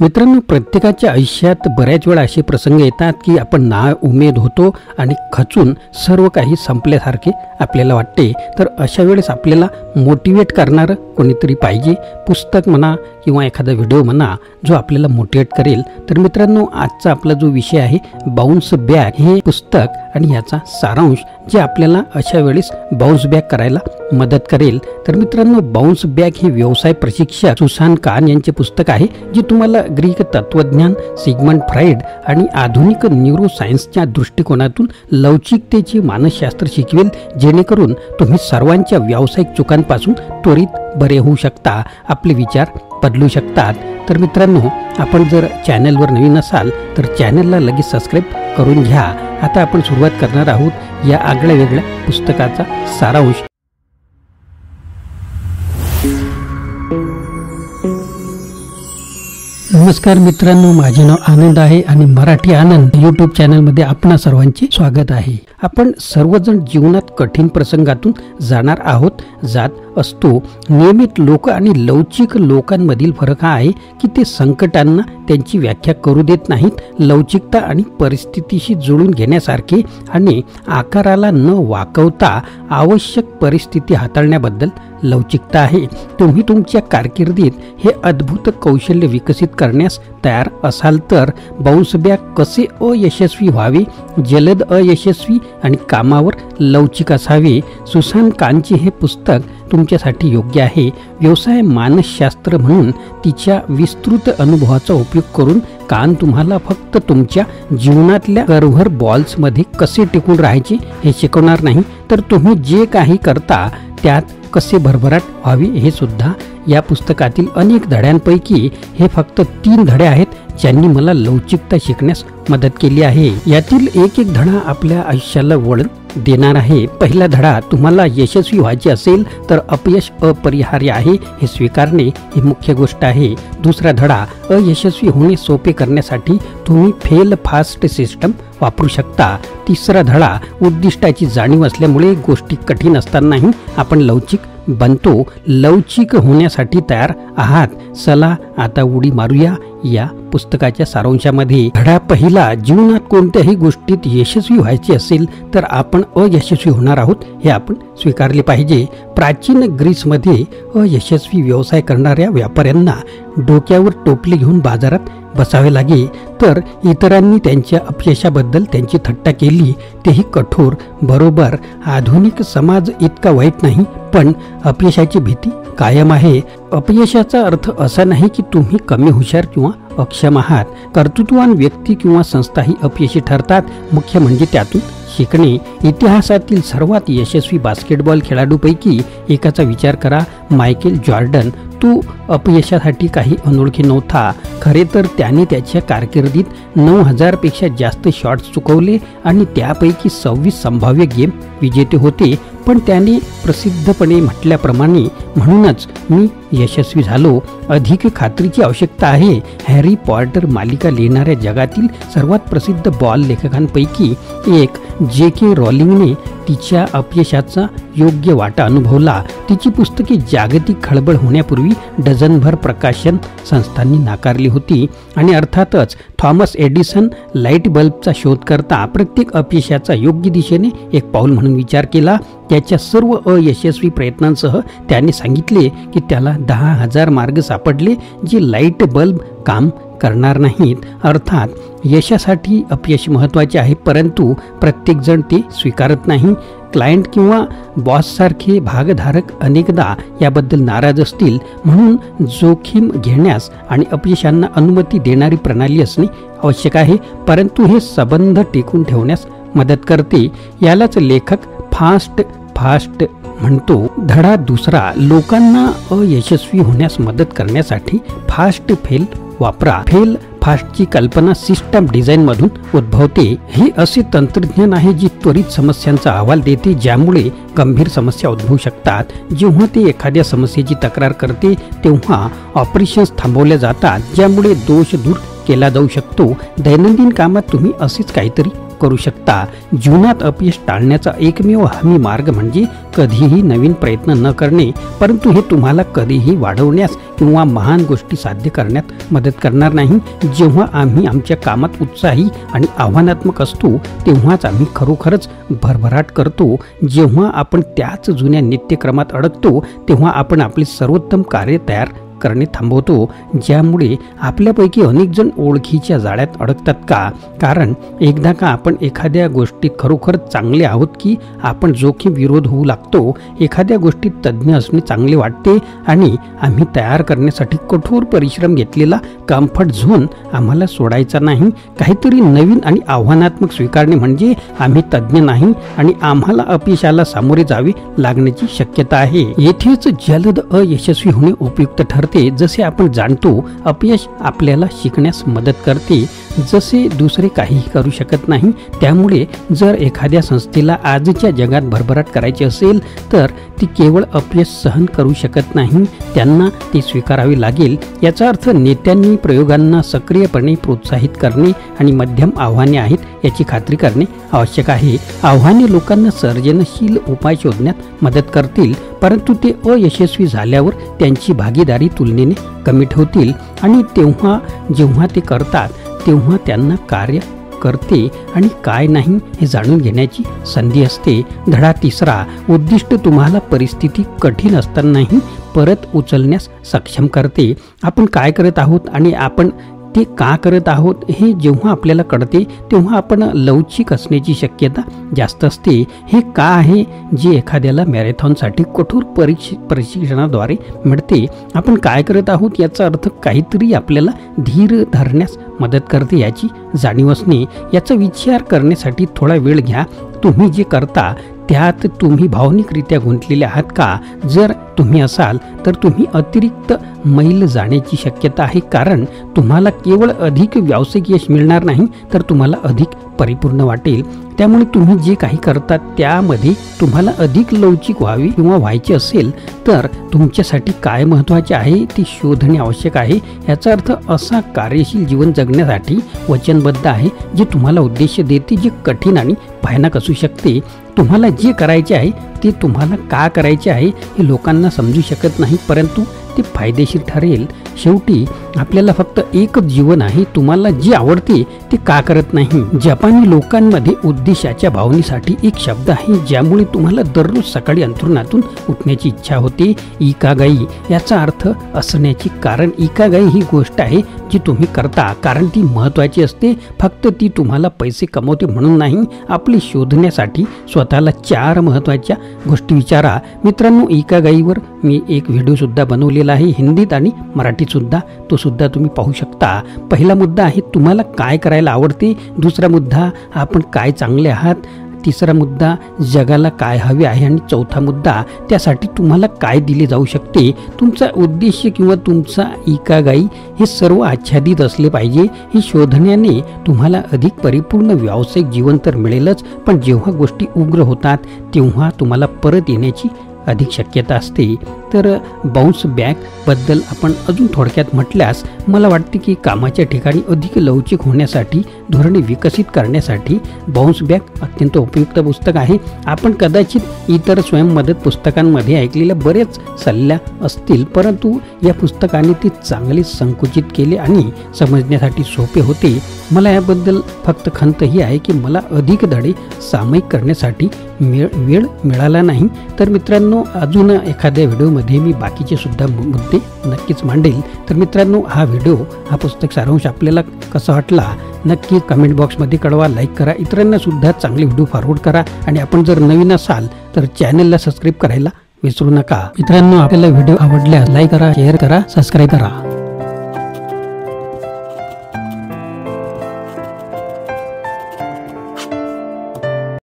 मित्रांनो, प्रत्येकाच्या आयुष्यात बऱ्याच वेळा असे प्रसंग येतात की आपण नाउमेद होतो आणि खचून सर्व काही संपल्यासारखे आपल्याला वाटते। तर अशा वेळेस आपल्याला मोटिवेट करणारं कोणीतरी पाहिजे, पुस्तक म्हणा किंवा एखादा व्हिडिओ म्हणा जो आपल्याला मोटिवेट करेल। तर मित्रांनो, आजचा आपला जो विषय आहे बाउन्स बॅक हे पुस्तक आणि याचा सारांश जे आपल्याला अशा वेळेस बाउन्स बॅक करायला मदत करेल। तर मित्रांनो, बाउन्स बॅक हे व्यवसाय प्रशिक्षक सुसान कान यांचे पुस्तक आहे, जे तुम्हाला ग्रीक तत्वज्ञान, सिगमंड फ्राइड आणि आधुनिक न्यूरोसायन्सच्या दृष्टिकोनातून लवचिकतेचे मानसशास्त्र शिकवेल, जेणेकरून तुम्ही सर्वांच्या व्यावसायिक चुकांपासून त्वरित बरे होऊ शकता, आपले विचार बदलू शकतात। तर मित्रांनो, आपण जर चॅनलवर नवीन असाल तर चॅनलला लगेच सबस्क्राईब करून घ्या। आता आपण सुरुवात करणार आहोत या आगळ्या वेगळ्या पुस्तकाचा सारांश। नमस्कार मित्रांनो, माझे नाव आनंद आहे आणि मराठी आनंद यूट्यूब चॅनलमध्ये आपणा सर्वांचे स्वागत आहे। आपण सर्वजण जीवनात कठीण प्रसंगातून जात असतो। नियमित लोक आणि लवचिक लोकांमधील फरक हा आहे की ते संकटांना त्यांची व्याख्या करू देत नाहीत। लवचिकता आणि परिस्थितीशी जुळून घेण्यासारखे आणि आकाराला न वाकवता आवश्यक परिस्थिती हाताळण्याबद्दल लवचिकता आहे। तुम्ही तुमच्या कारकिर्दीत हे अद्भुत कौशल्य विकसित करण्यास तयार असाल तर बाउन्स बॅक कसे अयशस्वी व्हावे, जलद अयशस्वी आणि कामावर लवचिक असावे, सुसान कानचे हे पुस्तक तुमच्यासाठी योग्य आहे। व्यवसाय मानसशास्त्र म्हणून तिच्या विस्तृत अनुभवाचा उपयोग करून कान तुम्हाला फक्त तुमच्या जीवनातल्या कर्व्हर बॉल्समध्ये कसे टिकून राहायचे हे शिकवणार नाही, तर तुम्ही जे काही करता त्यात कसे भरभराट व्हावी हे सुद्धा। या पुस्तकातील अनेक धड्यांपैकी हे फक्त 3 धडे आहेत ज्यांनी मला लवचिकता शिकण्यास मदत केली आहे। यातील एक धडा आपल्या आयुष्याला वळण देणार आहे। पहिला धडा, तुम्हाला यशस्वी व्हायचे असेल तर अपयश अपरिहार्य आहे हे स्वीकारणे ही मुख्य गोष्ट आहे। दुसरा धडा, अयशस्वी होणे सोपे करण्यासाठी तुम्ही फेल फास्ट सिस्टम वापरू शकता। तिसरा धडा, उद्दिष्टाची जाणीव असल्यामुळे गोष्टी कठीण असतानाही आपण लवचिक बनतो। लवचिक होण्यासाठी तयार आहात? चला आता उडी मारूया या पुस्तकाच्या सारांशामध्ये। धडा पहिला, जीवनात कोणत्याही गोष्टीत यशस्वी व्हायचे असेल तर आपण अयशस्वी होणार आहोत हे आपण स्वीकारले पाहिजे। प्राचीन ग्रीसमध्ये अयशस्वी व्यवसाय करणाऱ्या व्यापाऱ्यांना डोक्यावर टोपले घेऊन बाजारात बसावे लागे, तर इतरांनी त्यांच्या अपयशाबद्दल त्यांची थट्टा केली, तेही कठोर। बरोबर, आधुनिक समाज इतका वाईट नाही, पण अपयशाची भीती कायम आहे। अपयशाचा अर्थ असा नाही की तुम्ही कमी हुशार किंवा अक्षम आहात। कर्तृत्ववान व्यक्ती किंवा संस्थाही अपयशी ठरतात, मुख्य म्हणजे त्यातून शिकणे। इतिहासातील सर्वात यशस्वी बास्केटबॉल खेळाडूपैकी एकाचा विचार करा, मायकेल जॉर्डन। तो अपयशासाठी काही अनोळखी नव्हता। खरे तर त्याने त्याच्या कारकिर्दीत 9000 पेक्षा जास्त शॉट्स चुकवले आणि त्यापैकी 26 संभाव्य गेम विजेते होते, पण त्याने प्रसिद्धपणे म्हटल्याप्रमाणे, म्हणूनच मी यशस्वी झालो। अधिक खात्रीची आवश्यकता आहे। हॅरी पॉटर मालिका लिहिणाऱ्या जगातील सर्वात प्रसिद्ध बॉल लेखकांपैकी एक J.K. रॉलिंगने तिच्या अपयशाचा योग्य वाटा अनुभवला। तिची पुस्तके जागतिक खळबळ होण्यापूर्वी डझनभर प्रकाशन संस्थांनी नाकारली होती आणि अर्थातच थॉमस एडिसन लाईट बल्बचा शोध करता प्रत्येक अपयशाचा योग्य दिशेने एक पाऊल म्हणून विचार केला। त्याच्या सर्व अयशस्वी प्रयत्नांसह त्याने सांगितले की त्याला 10,000 मार्ग सापडले जे लाईट बल्ब काम करणार नाहीत। अर्थात यशासाठी अपयश महत्त्वाचे आहे, परंतु प्रत्येकजण ते स्वीकारत नाही। क्लायंट किंवा बॉससारखे भागधारक अनेकदा याबद्दल नाराज असतील, म्हणून जोखीम घेण्यास आणि अपयशांना अनुमती देणारी प्रणाली असणे आवश्यक आहे, परंतु हे संबंध टिकून ठेवण्यास मदत करते। यालाच लेखक फास्ट म्हणतो। धडा दुसरा, लोकांना अयशस्वी होण्यास मदत करण्यासाठी फास्ट फेल वापरा। फेल फास्टची कल्पना सिस्टम डिझाईन मधून उद्भवते। हे असे तंत्रज्ञान आहे जे त्वरित समस्यांचा अहवाल देते ज्यामुळे गंभीर समस्या उद्भवू शकतात। जेव्हा ते एखाद्या समस्येची तक्रार करते तेव्हा ऑपरेशन्स थांबवल्या जातात, ज्यामुळे दोष दूर केला जाऊ शकतो। दैनंदिन कामात तुम्ही असेच काहीतरी करू शकता. जीवनात अपयश टाळण्याचा एकमेव हमी मार्ग म्हणजे कधीही नवीन प्रयत्न न करणे, परंतु हे तुम्हाला कधीही वाढवण्यास किंवा महान गोष्टी साध्य करण्यात मदत करणार नाही. जेव्हा आम्ही आमच्या कामात उत्साही आणि आव्हानात्मक असतो तेव्हाच आम्ही खरोखरच भरभराट करतो. जेव्हा आपण त्याच जुन्या नित्यक्रमात अडकतो तेव्हा आपण आपले सर्वोत्तम कार्य तयार करणे थांबवतो, ज्यामुळे आपल्यापैकी अनेक जण ओळखीच्या जाळ्यात अडकतात का? कारण एकदा का आपण एखाद्या गोष्टीत खरोखर चांगले आहोत की आपण जोखीम विरोध होऊ लागतो. एखाद्या गोष्टीत तज्ज्ञ असणे चांगले वाटते आणि आम्ही तयार करण्यासाठी कठोर परिश्रम घेतलेला कम्फर्ट झोन आम्हाला सोडायचा नाही. काहीतरी नवीन आणि आव्हानात्मक स्वीकारणे म्हणजे आम्ही तज्ज्ञ नाही आणि आम्हाला अपयशाला सामोरे जावे लागण्याची शक्यता आहे. येथेच जलद अयशस्वी होणे उपयुक्त ठरते. जसे आपण जाणतो, अपयश आपल्याला शिकण्यास मदत करते, जसे दुसरे काहीही करू शकत नाही. त्यामुळे जर एखाद्या संस्थेला आजच्या जगात भरभराट करायची असेल तर ती केवळ अपयश सहन करू शकत नाही, त्यांना ते स्वीकारावे लागेल. याचा अर्थ नेत्यांनी प्रयोगांना सक्रियपणे प्रोत्साहित करणे आणि मध्यम आव्हाने आहेत याची खात्री करणे आवश्यक आहे. आव्हाने लोकांना सर्जनशील उपाय शोधण्यात मदत करतील, परंतु ते अयशस्वी झाल्यावर त्यांची भागीदारी तुलनेने कमी ठेवतील आणि जेव्हा ते करतात तेव्हा त्यांना कार्य करते आणि काय नाही हे जाणून घेण्याची संधी असते. धडा तिसरा, उद्दिष्ट तुम्हाला परिस्थिती कठीण असतानाही परत उचलण्यास सक्षम करते. आपण काय करत आहोत आणि आपण ते का करत आहोत हे जेव्हा आपल्याला कळते तेव्हा आपण लवचिक असण्याची शक्यता जास्त असते. हे का आहे जे एखाद्याला मॅरेथॉनसाठी कठोर प्रशिक्षणाद्वारे मिळते. आपण काय करत आहोत याचा अर्थ काहीतरी आपल्याला धीर धरण्यास मदत करते याची जाणीव असणे. याचा विचार करण्यासाठी थोडा वेळ घ्या. तुम्ही जे करता त्यात तुम्ही भावनिकरित्या गुंतलेले आहात का? जर तुम्ही असाल तर तुम्ही अतिरिक्त मैल जाण्याची शक्यता आहे, कारण तुम्हाला केवळ अधिक व्यावसायिक यश मिळणार नाही तर तुम्हाला अधिक परिपूर्ण वाटेल. त्यामुळे तुम्ही जे काही करता त्यामध्ये तुम्हाला अधिक लवचिक व्हावे किंवा व्हायचे असेल तर तुमच्यासाठी काय महत्त्वाचे आहे ते शोधणे आवश्यक आहे. याचा अर्थ असा कार्यशील जीवन जगण्यासाठी वचनबद्ध आहे जे तुम्हाला उद्देश देते, जे कठीण आणि भयानक असू शकते. तुम्हाला जे करायचे आहे ते तुम्हाला का करायचे आहे हे लोकांना समजू शकत नाही, परंतु ते फायदेशीर ठरेल. शेवटी आपल्याला फक्त एकच जीवन आहे, तुम्हाला जे आवडते ते का करत नाही. जपानी लोकांमध्ये उद्देशाच्या भावनेसाठी एक शब्द आहे ज्यामुळे तुम्हाला दररोज सकाळी अंथरुणातून उठण्याची इच्छा होते, इकागाई. याचा अर्थ असण्याची. कारण इकागाई ही गोष्ट आहे जी तुम्ही करता कारण ती महत्त्वाची असते, फक्त ती तुम्हाला पैसे कमवते म्हणून नाही. आपले शोधण्यासाठी स्वतःला 4 महत्त्वाच्या गोष्टी विचारा. मित्रांनो, इकागाईवर मी एक व्हिडिओ सुद्धा बनवलेला आहे, हिंदीत आणि मराठीत सुद्धा, तो सुद्धा तुम्ही पाहू शकता. पहिला मुद्दा आहे तुम्हाला काय करायला आवडते. दुसरा मुद्दा आपण काय चांगले आहात. तिसरा मुद्दा जगाला काय हवे आहे आणि चौथा मुद्दा त्यासाठी तुम्हाला काय दिले जाऊ शकते. तुमचा उद्देश किंवा तुमचा इकागाई हे सर्व आच्छादित असले पाहिजे. हे शोधण्याने तुम्हाला अधिक परिपूर्ण व्यावसायिक जीवन तर मिळेलच, पण जेव्हा गोष्टी उग्र होतात तेव्हा तुम्हाला परत येण्याची अधिक शक्यता असते. तर बाउन्स बॅक बद्दल आपण अजून थोडक्यात म्हटल्यास मला वाटते की कामाच्या ठिकाणी अधिक लवचिक होण्यासाठी धोरणे विकसित करण्यासाठी बाउन्स बॅक अत्यंत उपयुक्त पुस्तक आहे. आपण कदाचित इतर स्वयंमदत पुस्तकांमध्ये ऐकलेल्या बरेच सल्ल्या असतील, परंतु या पुस्तकाने ते चांगले संकुचित केले आणि समजण्यासाठी सोपे होते. मला याबद्दल फक्त खंत ही आहे की मला अधिक धडे सामायिक करण्यासाठी वेळ मिळाला नाही. तर मित्रांनो, अजून एखाद्या व्हिडिओमध्ये मी बाकीचे सुद्धा मुद्दे नक्कीच मांडेल. तर मित्रांनो, हा पुस्तक सारांश आपल्याला कसा वाटला नक्की कमेंट बॉक्समध्ये कळवा. लाईक करा, इतरांना सुद्धा चांगले व्हिडिओ फॉरवर्ड करा आणि आपण जर नवीन असाल तर चॅनलला सबस्क्राईब करायला विसरू नका. मित्रांनो, आपल्याला व्हिडिओ आवडल्यास लाईक करा, शेअर करा, सबस्क्राईब करा.